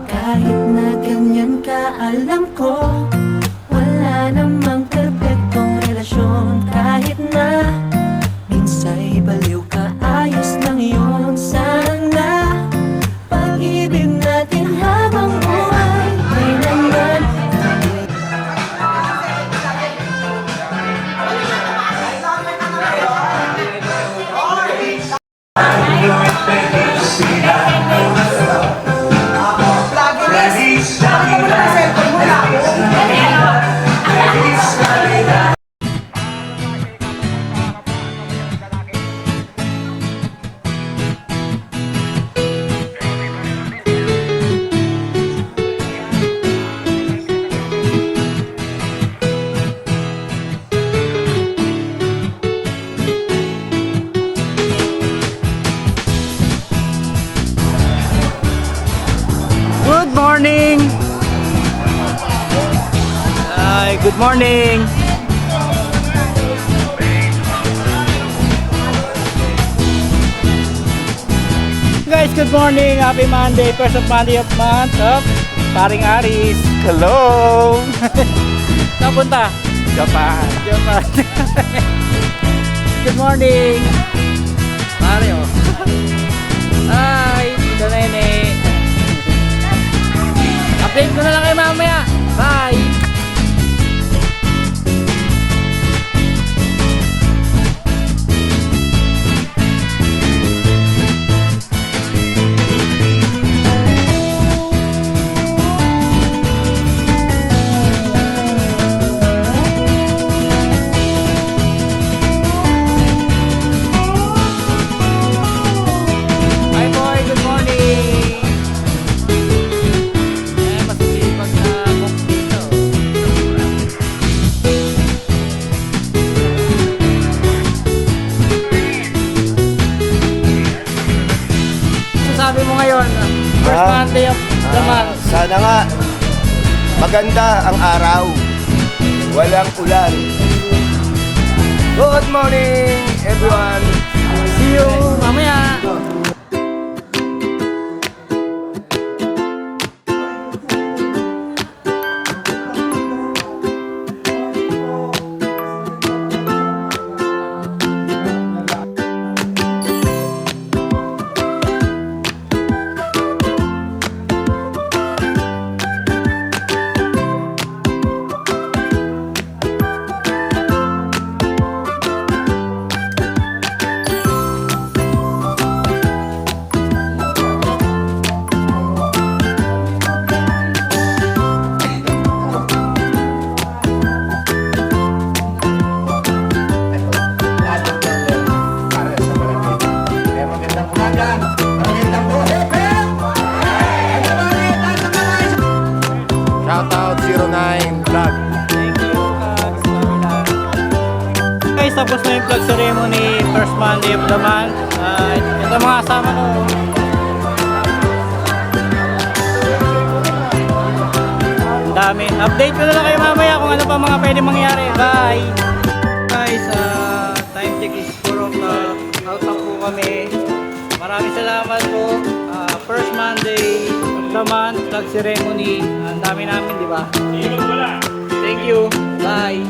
Kahit na ganyan ka, alam ko wala namang perfectong relasyon. Kahit na minsa'y baliw ka, ayos lang yun. Sana pag-ibig natin habang buhay ay naman. Good morning! Hi, good morning! Guys, good morning! Happy Monday! First of Monday of month of Paring Aris! Hello! Napunta? Japan! Japan! Good morning! Mario! Hi! Ito nene! Update ko na lang kayo mamaya. Bye! Hi boy, good morning! Masisipag na cook dito. Sabi mo ngayon, first Monday of the month. Sana nga maganda ang araw, walang ulan. Good morning everyone. See you mamaya. Shoutout 09 Vlog. Thank you, guys, tapos na yung flag ceremony, first Monday of the month. Ito mga kasama ko. Ang dami. Update ko na lang kayo mamaya kung ano pa mga pwede mangyari. Bye! Guys, time check is 4 o'clock. Out na po kami. Maraming salamat po. First Monday of the month, flag ceremony. Ang dami namin, di ba? Thank you. Bye!